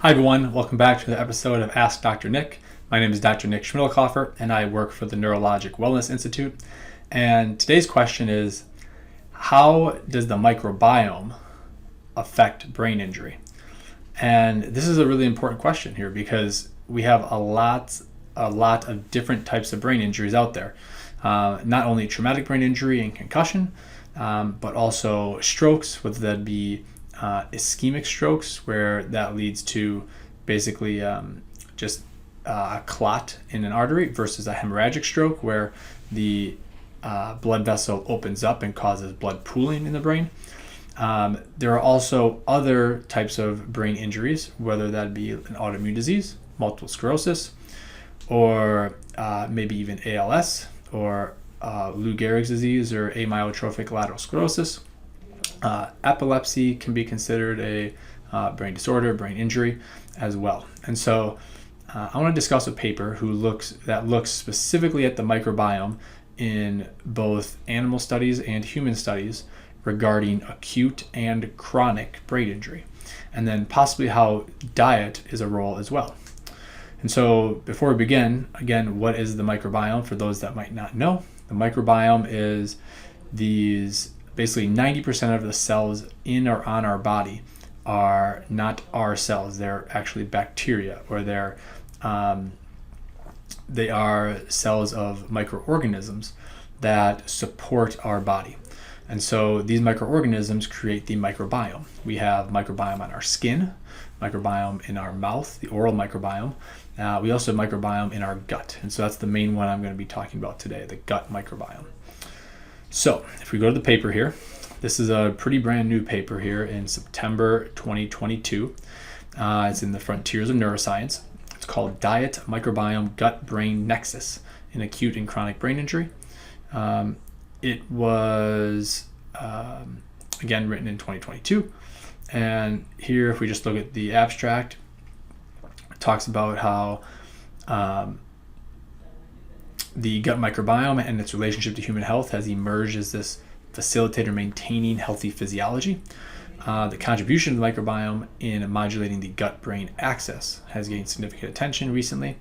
Hi everyone, welcome back to the episode of Ask Dr. Nick. My name is Dr. Nick Schmidlkoffer and I work for the Neurologic Wellness Institute. And today's question is, how does the microbiome affect brain injury? And this is a really important question here because we have a lot of different types of brain injuries out there. Not only traumatic brain injury and concussion, but also strokes, whether that be ischemic strokes, where that leads to basically just a clot in an artery, versus a hemorrhagic stroke, where the blood vessel opens up and causes blood pooling in the brain. There are also other types of brain injuries, whether that be an autoimmune disease, multiple sclerosis, or maybe even ALS, or Lou Gehrig's disease, or amyotrophic lateral sclerosis. Epilepsy can be considered a brain disorder, brain injury as well. And so I want to discuss a paper that looks specifically at the microbiome in both animal studies and human studies regarding acute and chronic brain injury, and then possibly how diet is a role as well. And so before we begin, again, what is the microbiome for those that might not know? The microbiome is these basically 90% of the cells in or on our body are not our cells. They're actually bacteria, or they are cells of microorganisms that support our body. And so these microorganisms create the microbiome. We have microbiome on our skin, microbiome in our mouth, the oral microbiome. We also have microbiome in our gut. And so that's the main one I'm going to be talking about today, the gut microbiome. So if we go to the paper here, this is a pretty brand new paper here in September 2022. It's in the Frontiers of Neuroscience. It's called Diet, Microbiome, Gut-Brain Nexus in Acute and Chronic Brain Injury. It was, again, written in 2022. And here, if we just look at the abstract, it talks about how the gut microbiome and its relationship to human health has emerged as this facilitator maintaining healthy physiology. The contribution of the microbiome in modulating the gut-brain axis has gained significant attention recently,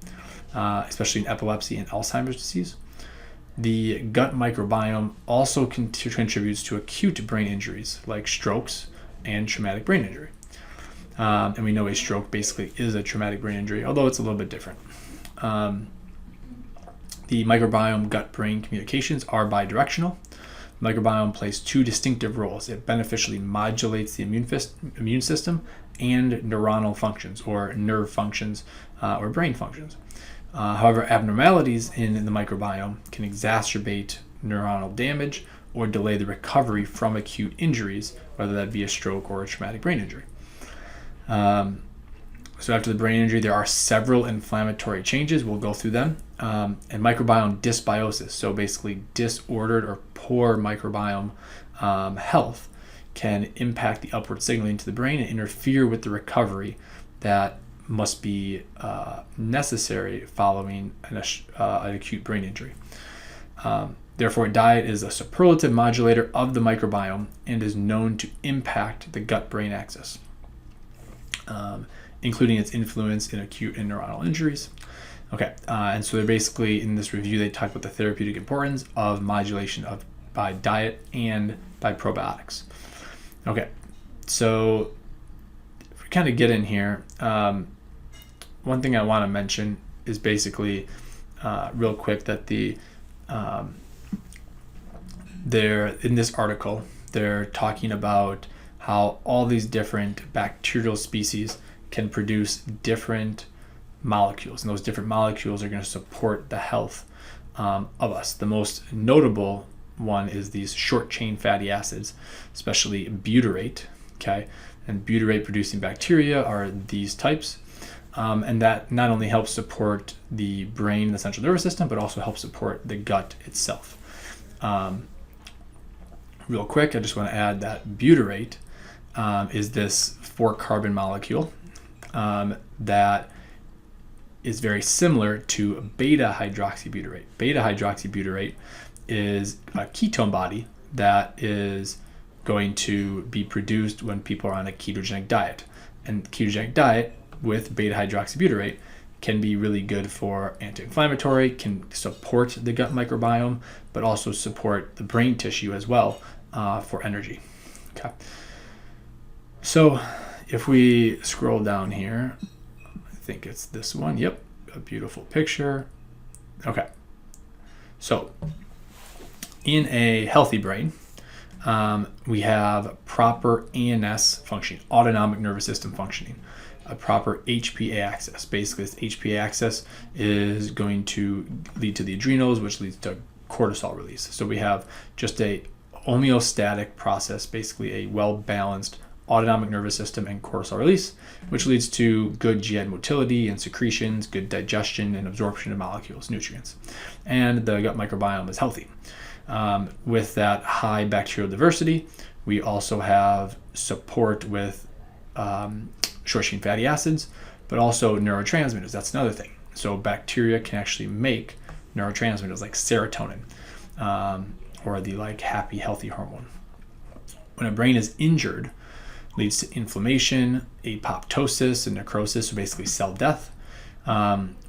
especially in epilepsy and Alzheimer's disease. The gut microbiome also contributes to acute brain injuries like strokes and traumatic brain injury. And we know a stroke basically is a traumatic brain injury, although it's a little bit different. The microbiome gut-brain communications are bidirectional. The microbiome plays two distinctive roles. It beneficially modulates the immune system and neuronal functions, or nerve functions, or brain functions. However, abnormalities in the microbiome can exacerbate neuronal damage or delay the recovery from acute injuries, whether that be a stroke or a traumatic brain injury. So after the brain injury, there are several inflammatory changes. We'll go through them. And microbiome dysbiosis, so basically disordered or poor microbiome health, can impact the upward signaling to the brain and interfere with the recovery that must be necessary following an acute brain injury. Therefore, diet is a superlative modulator of the microbiome and is known to impact the gut-brain axis, including its influence in acute and neuronal injuries. Okay, and so they're basically, in this review, they talk about the therapeutic importance of modulation by diet and by probiotics. Okay, so if we kind of get in here, one thing I want to mention is basically, real quick, that they're in this article, they're talking about how all these different bacterial species can produce different molecules, and those different molecules are going to support the health of us. The most notable one is these short chain fatty acids, especially butyrate. Okay, and butyrate producing bacteria are these types, and that not only helps support the brain, the central nervous system, but also helps support the gut itself. Real quick, I just want to add that butyrate is this 4-carbon molecule that is very similar to beta hydroxybutyrate. Beta hydroxybutyrate is a ketone body that is going to be produced when people are on a ketogenic diet. And ketogenic diet with beta hydroxybutyrate can be really good for anti-inflammatory, can support the gut microbiome, but also support the brain tissue as well for energy. Okay. So if we scroll down here, I think it's this one. Yep, a beautiful picture. Okay. So in a healthy brain, we have proper ANS functioning, autonomic nervous system functioning, a proper HPA axis. Basically, this HPA axis is going to lead to the adrenals, which leads to cortisol release. So we have just a homeostatic process, basically a well-balanced autonomic nervous system and cortisol release, which leads to good GI motility and secretions, good digestion and absorption of molecules, nutrients. And the gut microbiome is healthy. With that high bacterial diversity, we also have support with short-chain fatty acids, but also neurotransmitters. That's another thing. So bacteria can actually make neurotransmitters like serotonin, or the happy, healthy hormone. When a brain is injured, leads to inflammation, apoptosis, and necrosis, so basically cell death,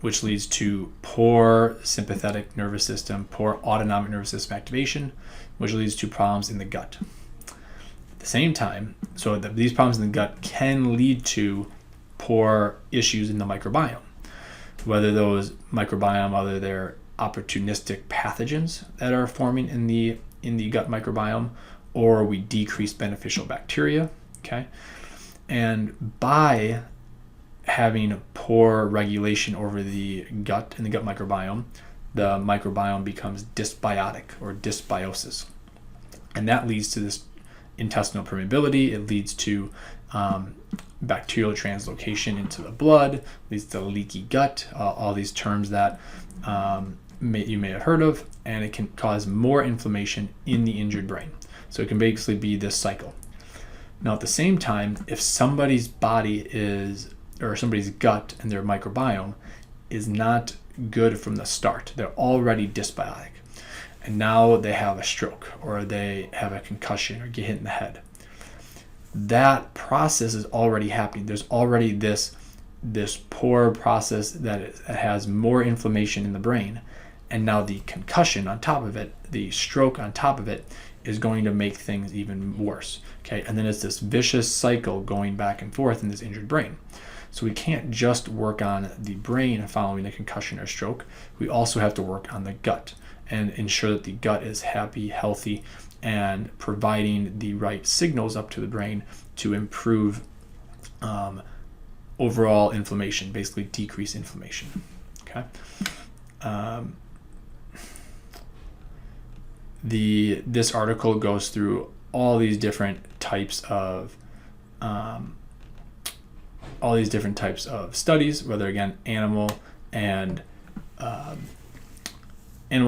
which leads to poor sympathetic nervous system, poor autonomic nervous system activation, which leads to problems in the gut. At the same time, so these problems in the gut can lead to poor issues in the microbiome, whether those microbiome, whether they're opportunistic pathogens that are forming in the gut microbiome, or we decrease beneficial bacteria. Okay, and by having poor regulation over the gut and the gut microbiome, the microbiome becomes dysbiotic or dysbiosis, and that leads to this intestinal permeability. It leads to bacterial translocation into the blood, leads to leaky gut, all these terms that you may have heard of, and it can cause more inflammation in the injured brain. So it can basically be this cycle. Now, at the same time, if somebody's body or somebody's gut and their microbiome is not good from the start, they're already dysbiotic, and now they have a stroke or they have a concussion or get hit in the head, that process is already happening. There's already this poor process that has more inflammation in the brain, and now the concussion on top of it, the stroke on top of it, is going to make things even worse. Okay, and then it's this vicious cycle going back and forth in this injured brain. So we can't just work on the brain following a concussion or stroke. We also have to work on the gut and ensure that the gut is happy, healthy, and providing the right signals up to the brain to improve overall inflammation, basically decrease inflammation. Okay. This article goes through all these different types of studies, whether again animal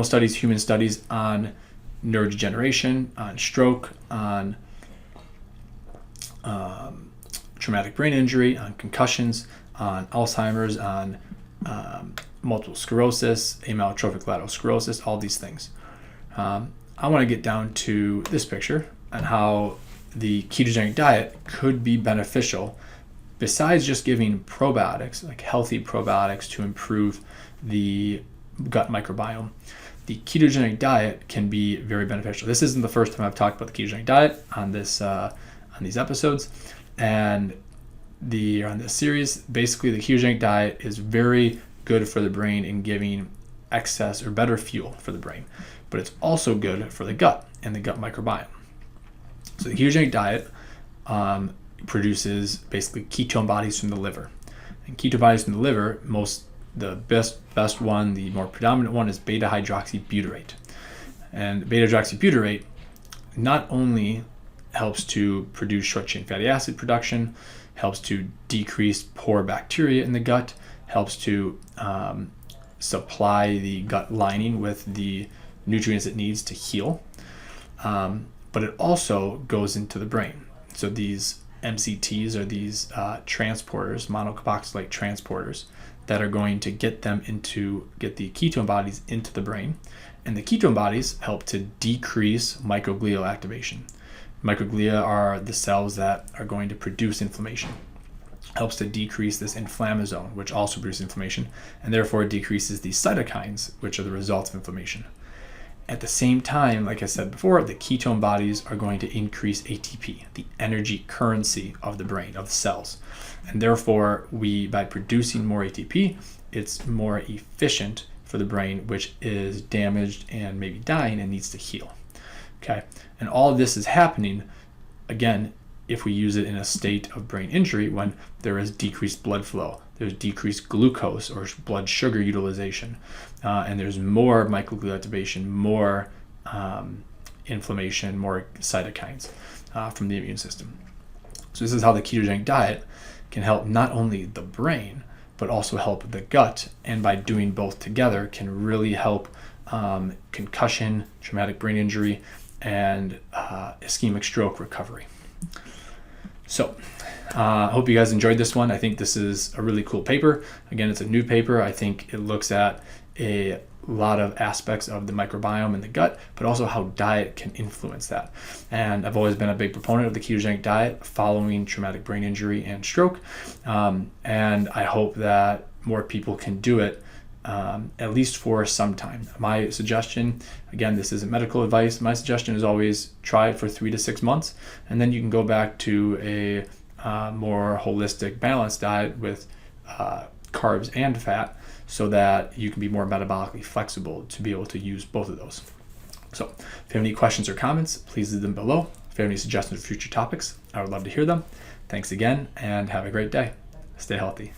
studies, human studies on neurodegeneration, on stroke, on traumatic brain injury, on concussions, on Alzheimer's, on multiple sclerosis, amyotrophic lateral sclerosis, all these things. I want to get down to this picture and how the ketogenic diet could be beneficial besides just giving probiotics, like healthy probiotics to improve the gut microbiome. The ketogenic diet can be very beneficial. This isn't the first time I've talked about the ketogenic diet on these episodes, and on this series. Basically, the ketogenic diet is very good for the brain in giving excess or better fuel for the brain, but it's also good for the gut and the gut microbiome. So the ketogenic diet produces basically ketone bodies from the liver, and ketone bodies from the liver, the best one, the more predominant one, is beta hydroxybutyrate. And beta hydroxybutyrate not only helps to produce short-chain fatty acid production, helps to decrease poor bacteria in the gut, helps to supply the gut lining with the nutrients it needs to heal, but it also goes into the brain. So these MCTs are these transporters, monocarboxylate transporters, that are going to get the ketone bodies into the brain, and the ketone bodies help to decrease microglial activation. Microglia are the cells that are going to produce inflammation. helps to decrease this inflammasome, which also produces inflammation, and therefore decreases the cytokines, which are the results of inflammation. At the same time, like I said before, the ketone bodies are going to increase ATP, the energy currency of the brain, of the cells. And therefore, by producing more ATP, it's more efficient for the brain, which is damaged and maybe dying and needs to heal. Okay, and all of this is happening, again, if we use it in a state of brain injury when there is decreased blood flow, there's decreased glucose or blood sugar utilization, and there's more microglial activation, more inflammation, more cytokines from the immune system. So this is how the ketogenic diet can help not only the brain, but also help the gut, and by doing both together can really help concussion, traumatic brain injury, and ischemic stroke recovery. So I hope you guys enjoyed this one. I think this is a really cool paper. Again, it's a new paper. I think it looks at a lot of aspects of the microbiome in the gut, but also how diet can influence that. And I've always been a big proponent of the ketogenic diet following traumatic brain injury and stroke. And I hope that more people can do it at least for some time. My suggestion, again, this isn't medical advice, my suggestion is always try it for 3 to 6 months, and then you can go back to a more holistic, balanced diet with carbs and fat, so that you can be more metabolically flexible to be able to use both of those. So if you have any questions or comments, please leave them below. If you have any suggestions for future topics, I would love to hear them. Thanks again, and have a great day. Stay healthy.